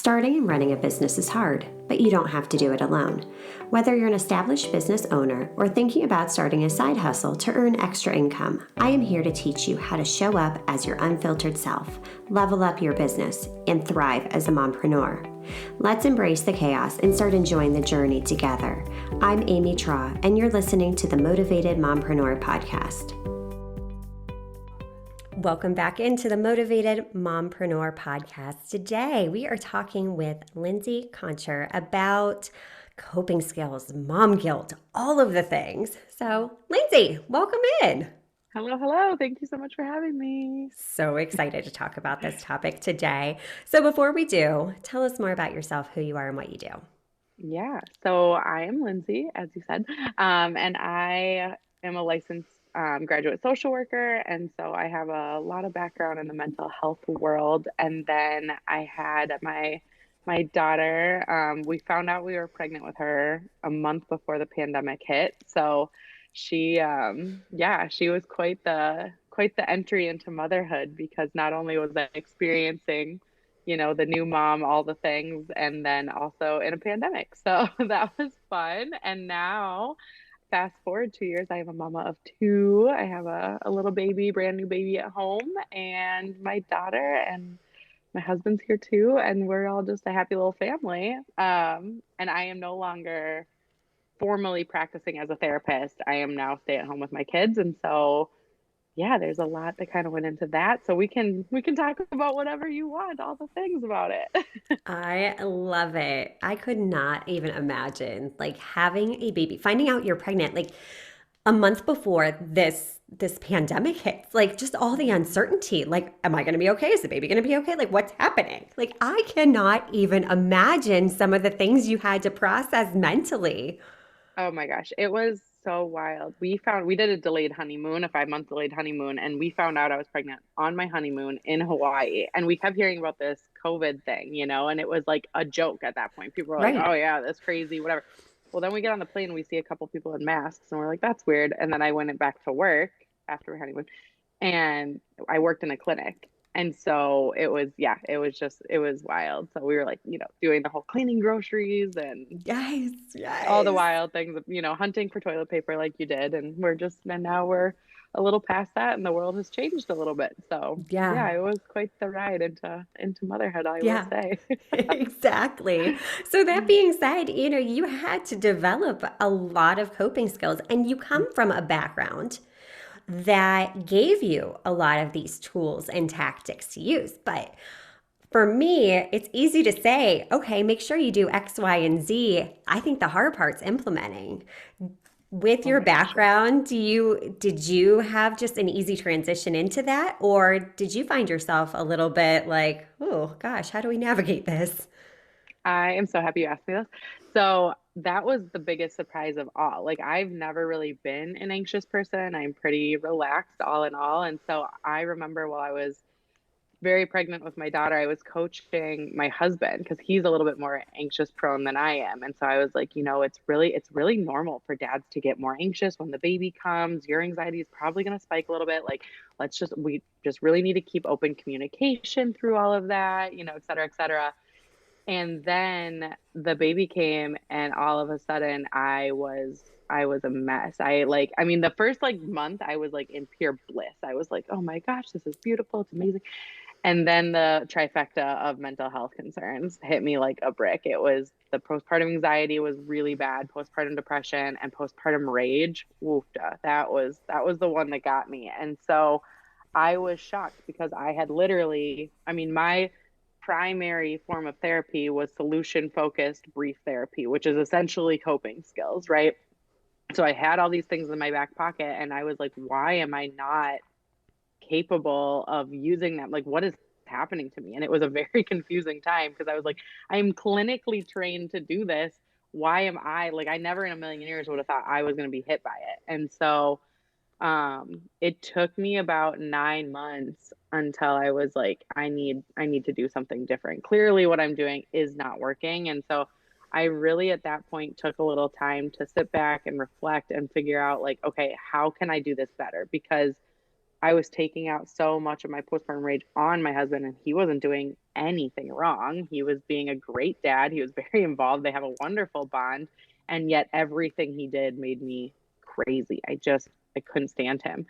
Starting and running a business is hard, but you don't have to do it alone. Whether you're an established business owner or thinking about starting a side hustle to earn extra income, I am here to teach you how to show up as your unfiltered self, level up your business, and thrive as a mompreneur. Let's embrace the chaos and start enjoying the journey together. I'm Amy Traw, and you're listening to the Motivated Mompreneur Podcast. Welcome back into the Motivated Mompreneur Podcast. Today, we are talking with Lindsey Konchar about coping skills, mom guilt, all of the things. So, Lindsey, welcome in. Hello, hello. Thank you so much for having me. So excited to talk about this topic today. So before we do, tell us more about yourself, who you are, and what you do. Yeah, so I am Lindsey, as you said, and I am a licensed graduate social worker, and so I have a lot of background in the mental health world. And then I had my daughter. We found out we were pregnant with her a month before the pandemic hit. So she was quite the entry into motherhood, because not only was I experiencing the new mom, all the things, and then also in a pandemic. So that was fun. And now, fast forward 2 years, I have a mama of two. I have a little baby, brand new baby at home, and my daughter, and my husband's here too. And we're all just a happy little family. And I am no longer formally practicing as a therapist. I am now stay at home with my kids. And so yeah, there's a lot that kind of went into that. So we can talk about whatever you want, all the things about it. I love it. I could not even imagine having a baby, finding out you're pregnant a month before this pandemic hits, just all the uncertainty. Am I going to be okay? Is the baby going to be okay? What's happening? I cannot even imagine some of the things you had to process mentally. Oh my gosh, it was so wild. We did a delayed honeymoon, a 5-month delayed honeymoon, and we found out I was pregnant on my honeymoon in Hawaii. And we kept hearing about this COVID thing, and it was like a joke at that point. People were like, Right. "Oh yeah, that's crazy, whatever." Well, then we get on the plane and we see a couple people in masks, and we're like, "That's weird." And then I went back to work after my honeymoon, and I worked in a clinic. And so it was, yeah, it was wild. So we were like, doing the whole cleaning groceries and Yes, all the yes. wild things, hunting for toilet paper like you did. And now we're a little past that, and the world has changed a little bit. So Yeah. yeah, it was quite the ride into motherhood, I will Yeah. say. Exactly. So that being said, you had to develop a lot of coping skills, and you come from a background that gave you a lot of these tools and tactics to use. But for me, it's easy to say, okay, make sure you do X, Y, and Z. I think the hard part's implementing. With Oh your my gosh, yeah. background, did you have just an easy transition into that, or did you find yourself a little bit like, oh gosh, how do we navigate this? I am so happy you asked me this. So that was the biggest surprise of all. Like, I've never really been an anxious person. I'm pretty relaxed all in all. And so I remember while I was very pregnant with my daughter, I was coaching my husband because he's a little bit more anxious prone than I am. And so I was like, it's really normal for dads to get more anxious when the baby comes. Your anxiety is probably going to spike a little bit. Like, we just really need to keep open communication through all of that, et cetera, et cetera. And then the baby came, and all of a sudden I was a mess. I mean, the first month I was in pure bliss. I was like, "Oh my gosh, this is beautiful. It's amazing." And then the trifecta of mental health concerns hit me like a brick. It was the postpartum anxiety was really bad, postpartum depression, and postpartum rage. Woofda. That was the one that got me. And so I was shocked because I had literally, I mean, my primary form of therapy was solution focused brief therapy, which is essentially coping skills, right? So I had all these things in my back pocket, and I was like, why am I not capable of using them? Like, what is happening to me? And it was a very confusing time because I was like, I am clinically trained to do this. Why am I like, I never in a million years would have thought I was going to be hit by it. And so it took me about 9 months until I was like, I need to do something different. Clearly what I'm doing is not working. And so I really at that point took a little time to sit back and reflect and figure out like, okay, how can I do this better? Because I was taking out so much of my postpartum rage on my husband, and he wasn't doing anything wrong. He was being a great dad. He was very involved. They have a wonderful bond. And yet everything he did made me crazy. I couldn't stand him.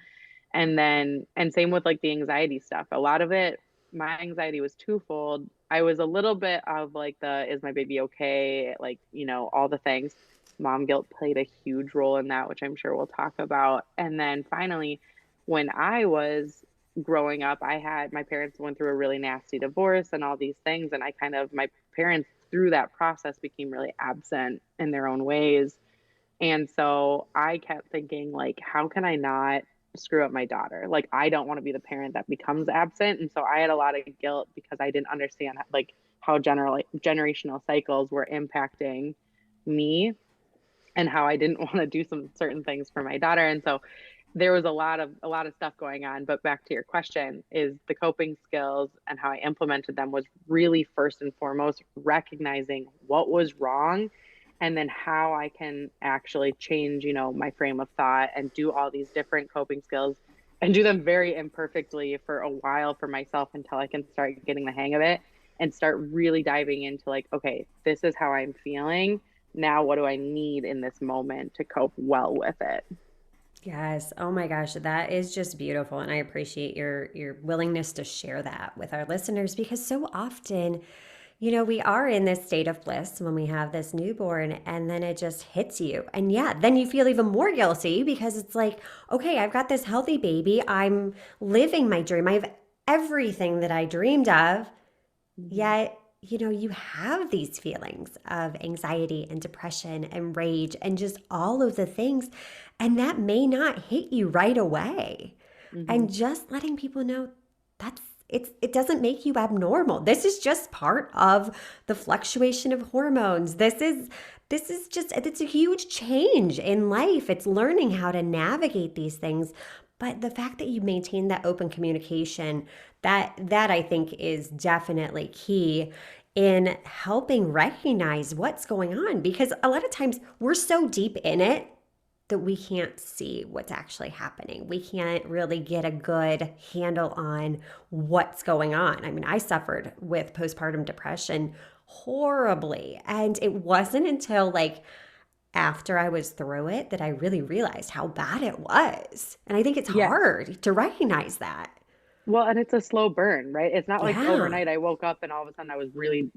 And same with like the anxiety stuff. A lot of it, my anxiety was twofold. I was a little bit of like is my baby okay? Like, all the things. Mom guilt played a huge role in that, which I'm sure we'll talk about. And then finally, when I was growing up, my parents went through a really nasty divorce and all these things. And my parents through that process became really absent in their own ways. And so I kept thinking, like, how can I not screw up my daughter? Like, I don't want to be the parent that becomes absent. And so I had a lot of guilt because I didn't understand like how generational cycles were impacting me and how I didn't want to do some certain things for my daughter. And so there was a lot of stuff going on. But back to your question, is the coping skills and how I implemented them was really first and foremost recognizing what was wrong and then how I can actually change, my frame of thought and do all these different coping skills and do them very imperfectly for a while for myself until I can start getting the hang of it and start really diving into like, okay, this is how I'm feeling. Now, what do I need in this moment to cope well with it? Yes. Oh my gosh, that is just beautiful, and I appreciate your willingness to share that with our listeners because so often, we are in this state of bliss when we have this newborn and then it just hits you. And yeah, then you feel even more guilty because it's like, okay, I've got this healthy baby. I'm living my dream. I have everything that I dreamed of. Mhm. Yet, you have these feelings of anxiety and depression and rage and just all of the things. And that may not hit you right away. Mhm. And just letting people know that's it doesn't make you abnormal. This is just part of the fluctuation of hormones. This is just it's a huge change in life. It's learning how to navigate these things. But the fact that you maintain that open communication, that I think is definitely key in helping recognize what's going on because a lot of times we're so deep in it that we can't see what's actually happening. We can't really get a good handle on what's going on. I mean, I suffered with postpartum depression horribly. And it wasn't until like after I was through it that I really realized how bad it was. And I think it's Yes. hard to recognize that. Well, and it's a slow burn, right? It's not like Yeah. overnight I woke up and all of a sudden I was really,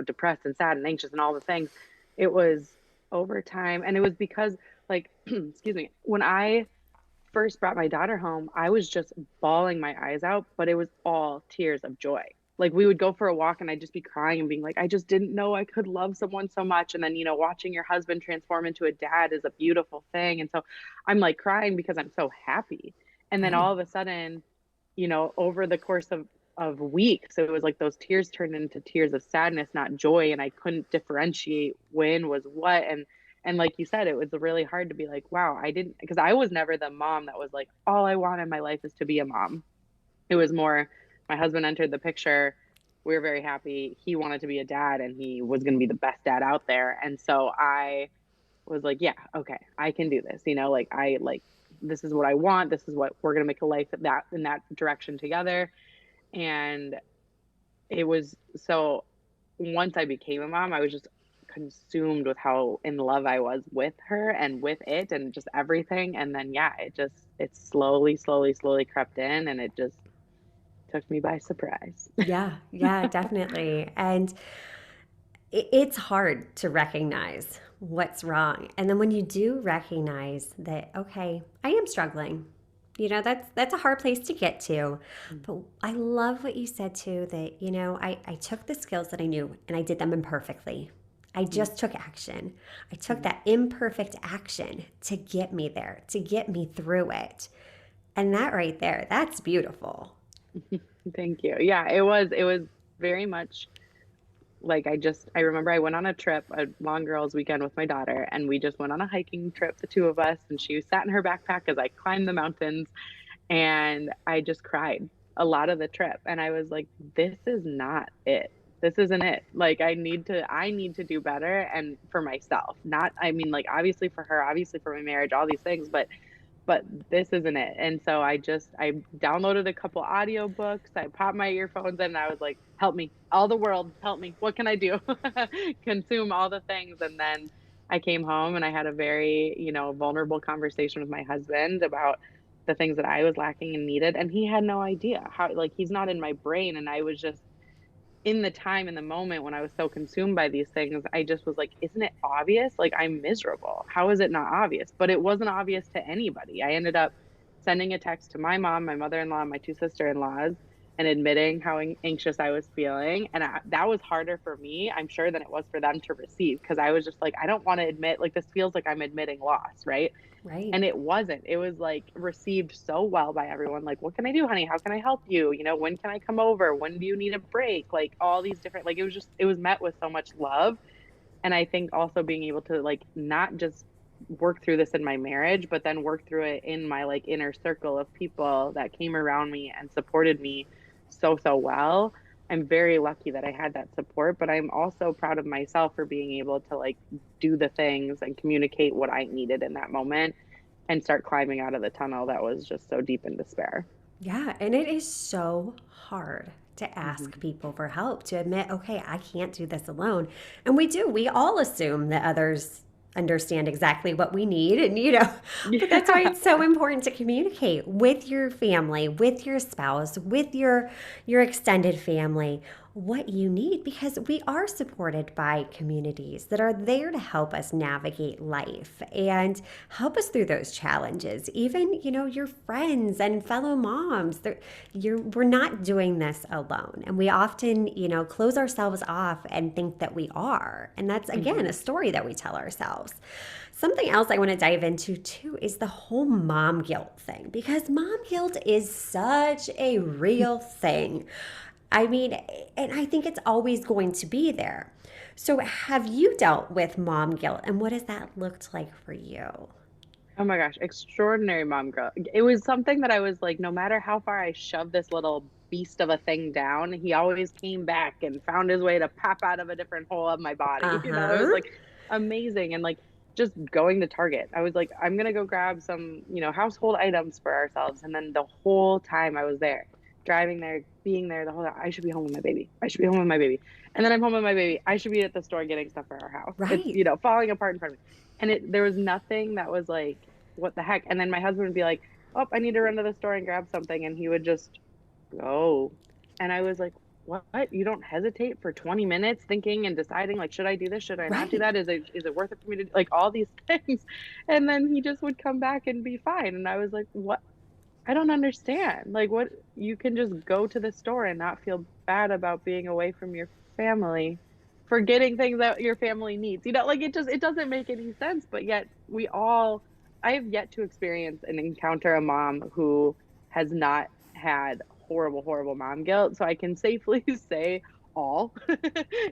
depressed and sad and anxious and all the things. It was over time. And it was because, like, excuse me, when I first brought my daughter home, I was just bawling my eyes out, but it was all tears of joy. Like, we would go for a walk and I'd just be crying and being like, I just didn't know I could love someone so much. And then, watching your husband transform into a dad is a beautiful thing. And so I'm like crying because I'm so happy. And then Right. all of a sudden, over the course of weeks, it was like those tears turned into tears of sadness, not joy, and I couldn't differentiate when was what. And like you said, it was really hard to be like, wow, I didn't, because I was never the mom that was like, all I want in my life is to be a mom. It was more, my husband entered the picture. We were very happy. He wanted to be a dad and he was going to be the best dad out there. And so I was like, yeah, okay, I can do this. Like this is what I want. This is what we're going to make a life in that direction together. And it was so once I became a mom, I was just consumed with how in love I was with her and with it and just everything. And then, yeah, it slowly, slowly, slowly crept in and it just took me by surprise. Yeah, yeah, definitely. And it's hard to recognize what's wrong. And then when you do recognize that, okay, I am struggling. That's a hard place to get to. But I love what you said too, that, I took the skills that I knew and I did them imperfectly. I Mhm, just took action. I took mhm. that imperfect action to get me there, to get me through it. And that right there, that's beautiful. Thank you. Yeah, it was very much like I remember I went on a trip, a long girls weekend with my daughter, and we just went on a hiking trip, the two of us, and she sat in her backpack as I climbed the mountains, and I just cried a lot of the trip. And I was like, this is not it. This isn't it. Like I need to do better and for myself. Not I mean like obviously for her, obviously for my marriage, all these things, but but this isn't it. And so I downloaded a couple audiobooks. I popped my earphones in and I was like, help me, all the world, help me. What can I do? Consume all the things. And then I came home and I had a very, vulnerable conversation with my husband about the things that I was lacking and needed. And he had no idea how, like, he's not in my brain. And I was just in the time, in the moment when I was so consumed by these things, I just was like, isn't it obvious? Like, I'm miserable. How is it not obvious? But it wasn't obvious to anybody. I ended up sending a text to my mom, my mother-in-law, and my two sister-in-laws, and admitting how anxious I was feeling. And that was harder for me, I'm sure, than it was for them to receive, because I was just like, I don't want to admit, like, this feels like I'm admitting loss, right? Right. And it wasn't. It was like received so well by everyone. Like, what can I do, honey? How can I help you? When can I come over? When do you need a break? Like, all these different, like, it was met with so much love. And I think also being able to, like, not just work through this in my marriage, but then work through it in my, like, inner circle of people that came around me and supported me so, so well. I'm very lucky that I had that support, but I'm also proud of myself for being able to, like, do the things and communicate what I needed in that moment and start climbing out of the tunnel that was just so deep in despair. Yeah, and it is so hard to ask Mhm. people for help, to admit, okay, I can't do this alone. And we do. We all assume that others understand exactly what we need. And, but that's why Yeah. it's so important to communicate with your family, with your spouse, with your extended family, what you need, because we are supported by communities that are there to help us navigate life and help us through those challenges. Even, your friends and fellow moms, we're not doing this alone. And we often, close ourselves off and think that we are. And that's, again, Mhm. a story that we tell ourselves. Something else I want to dive into too is the whole mom guilt thing, because mom guilt is such a real thing. I mean, and I think it's always going to be there. So, have you dealt with mom guilt, and what has that looked like for you? Oh my gosh, extraordinary mom growth. It was something that I was like, no matter how far I shoved this little beast of a thing down, he always came back and found his way to pop out of a different hole of my body. Uh It was huh. like amazing. And like just going to Target, I was like, I'm gonna go grab some, household items for ourselves. And then the whole time I was there, driving there, being there the whole time, I should be home with my baby. I should be home with my baby. And then I'm home with my baby. I should be at the store getting stuff for our house. It's, Right. falling apart in front of me. And there was nothing that was like, what the heck? And then my husband would be like, oh, I need to run to the store and grab something. And he would just go. And I was like, what? You don't hesitate for 20 minutes thinking and deciding, like, should I do this? Should I not do Right. that? Is it worth it for me to like all these things? And then he just would come back and be fine. And I was like, what? I don't understand. Like, what? You can just go to the store and not feel bad about being away from your family for getting things that your family needs. Like, it doesn't make any sense, but yet I have yet to experience and encounter a mom who has not had horrible, horrible mom guilt. So I can safely say all, you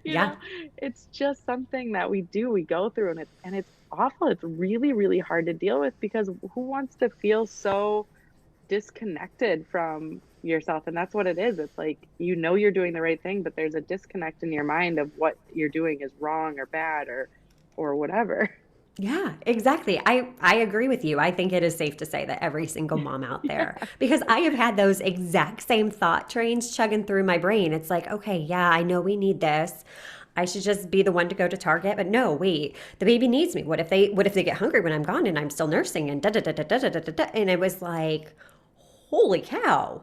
Yeah. know, it's just something that we go through, and it's awful. It's really, really hard to deal with, because who wants to feel so disconnected from yourself? And that's what it is. It's like, you're doing the right thing, but there's a disconnect in your mind of what you're doing is wrong or bad or whatever. Yeah, exactly. I agree with you. I think it is safe to say that every single mom out there, Yeah. because I have had those exact same thought trains chugging through my brain. It's like, okay, yeah, I know we need this. I should just be the one to go to Target, but no, wait, the baby needs me. What if they get hungry when I'm gone and I'm still nursing and da da da da da da da da da. And it was like, holy cow.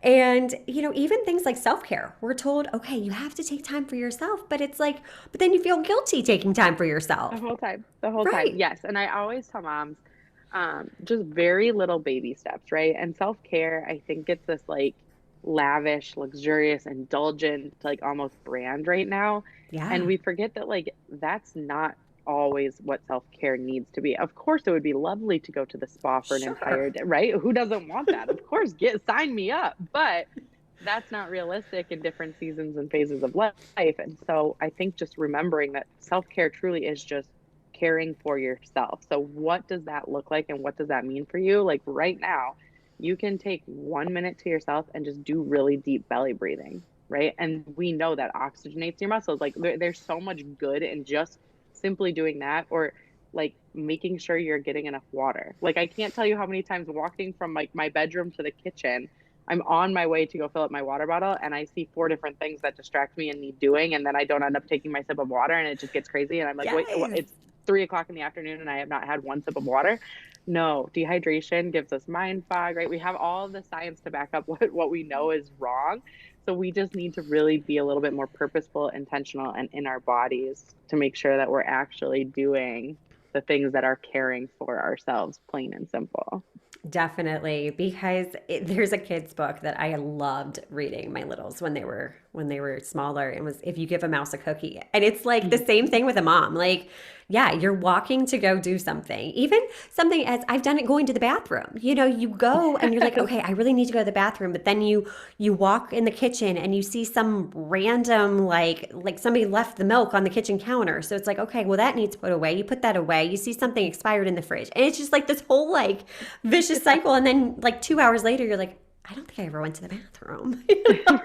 And, even things like self care, we're told, okay, you have to take time for yourself, but it's like, but then you feel guilty taking time for The yourself. whole time. The whole time. Right. Yes. And I always tell moms, just very little baby steps, right? And self-care, I think it's this like lavish, luxurious, indulgent, like almost brand right now. And Yeah. we forget that like that's not always what self-care needs to be. Of course, it would be lovely to go to the spa for an entire Sure. day, right? Who doesn't want that? Of course, sign me up. But that's not realistic in different seasons and phases of life. And so I think just remembering that self-care truly is just caring for yourself. So what does that look like and what does that mean for you? Like right now, you can take 1 minute to yourself and just do really deep belly breathing, right? And we know that oxygenates your muscles. Like there's so much good in just simply doing that. Or like making sure you're getting enough water. Like I can't tell you how many times walking from like my bedroom to the kitchen, I'm on my way to go fill up my water bottle and I see four different things that distract me and need doing. And then I don't end up taking my sip of water and it just gets crazy. And I'm like, wait, Yes. it's 3 o'clock in the afternoon and I have not had one sip of water. No, dehydration gives us mind fog, right? We have all the science to back up what we know is wrong. So we just need to really be a little bit more purposeful, intentional, and in our bodies to make sure that we're actually doing the things that are caring for ourselves, plain and simple. Definitely, because there's a kid's book that I loved reading my littles when they were smaller. It was If You Give a Mouse a Cookie, and it's like the same thing with a mom. Like, yeah, you're walking to go do something, even something as I've done it going to the bathroom. You know, you go and you're like, okay, I really need to go to the bathroom, but then you walk in the kitchen and you see some random like somebody left the milk on the kitchen counter. So it's like, okay, well that needs put away. You put that away. You see something expired in the fridge, and it's just like this whole like vicious cycle. And then like 2 hours later, you're like, I don't think I ever went to the bathroom. You know?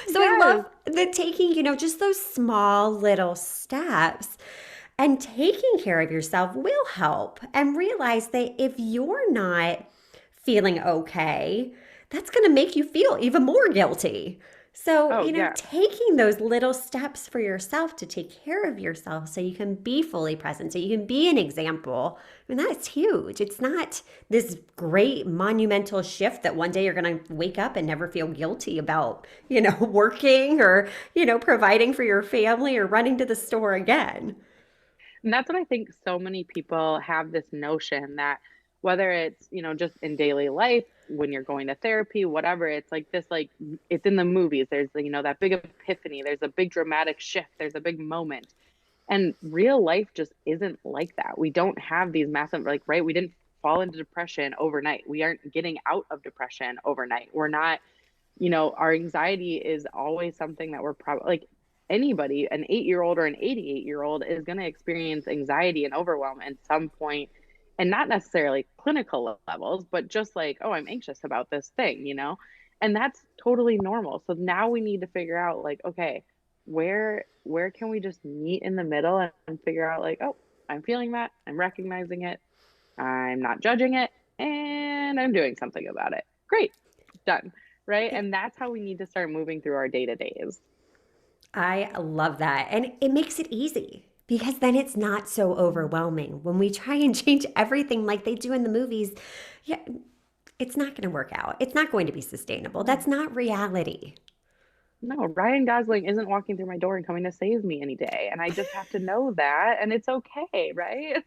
So I love the taking, just those small little steps and taking care of yourself will help. And realize that if you're not feeling okay, that's going to make you feel even more guilty. So, Oh, yeah. taking those little steps for yourself to take care of yourself so you can be fully present, so you can be an example, I mean, that's huge. It's not this great monumental shift that one day you're going to wake up and never feel guilty about, working or, providing for your family or running to the store again. And that's what I think so many people have this notion that whether it's, just in daily life, when you're going to therapy, whatever, it's like this, like it's in the movies. There's, that big epiphany, there's a big dramatic shift, there's a big moment. And real life just isn't like that. We don't have these massive, like, right? We didn't fall into depression overnight. We aren't getting out of depression overnight. We're not, our anxiety is always something that we're probably like anybody, an 8-year-old or an 88-year-old is going to experience anxiety and overwhelm at some point, and not necessarily clinical levels, but just like, oh, I'm anxious about this thing. And that's totally normal. So now we need to figure out like, okay, where can we just meet in the middle and figure out like, oh, I'm feeling that, I'm recognizing it, I'm not judging it, and I'm doing something about it. Great, done, right? And that's how we need to start moving through our day-to-days. I love that. And it makes it easy because then it's not so overwhelming. When we try and change everything like they do in the movies, yeah, it's not going to work out. It's not going to be sustainable. That's not reality. No, Ryan Gosling isn't walking through my door and coming to save me any day. And I just have to know that. And it's okay, right?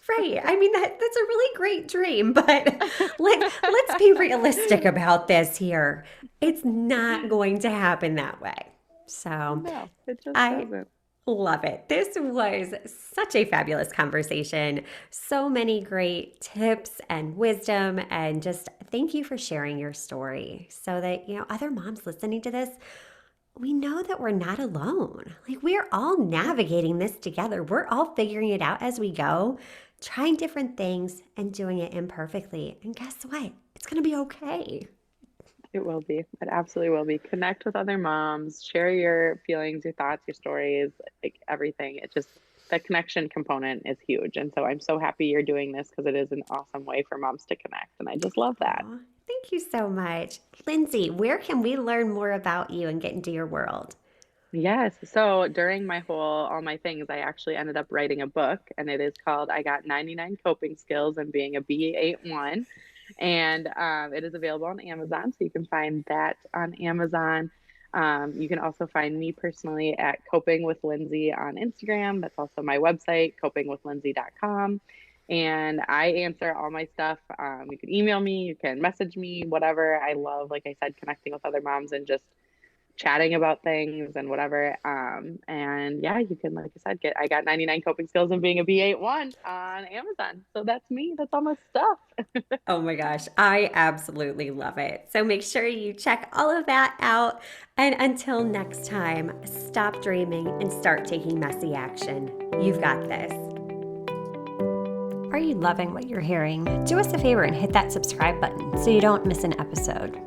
Right. I mean, that's a really great dream, but let's be realistic about this here. It's not going to happen that way. So No, it just I doesn't. love it. This was such a fabulous conversation. So many great tips and wisdom, and just thank you for sharing your story so that, other moms listening to this, we know that we're not alone. Like, we're all navigating this together. We're all figuring it out as we go, trying different things and doing it imperfectly. And guess what? It's going to be okay. It will be. It absolutely will be. Connect with other moms, share your feelings, your thoughts, your stories, like everything. It just, the connection component is huge. And so I'm so happy you're doing this because it is an awesome way for moms to connect. And I just love that. Aw, thank you so much. Lindsey, where can we learn more about you and get into your world? Yes. So during all my things, I actually ended up writing a book, and it is called I Got 99 Coping Skills and Being a B81. And it is available on Amazon. So you can find that on Amazon. You can also find me personally at Coping with Lindsey on Instagram. That's also my website, copingwithlindsey.com. And I answer all my stuff. You can email me, you can message me, whatever. I love, like I said, connecting with other moms and just chatting about things and whatever. And yeah, you can, like I said, I got 99 coping skills and being a B81 on Amazon. So that's me. That's all my stuff. Oh my gosh, I absolutely love it. So make sure you check all of that out. And until next time, stop dreaming and start taking messy action. You've got this. Are you loving what you're hearing? Do us a favor and hit that subscribe button so you don't miss an episode.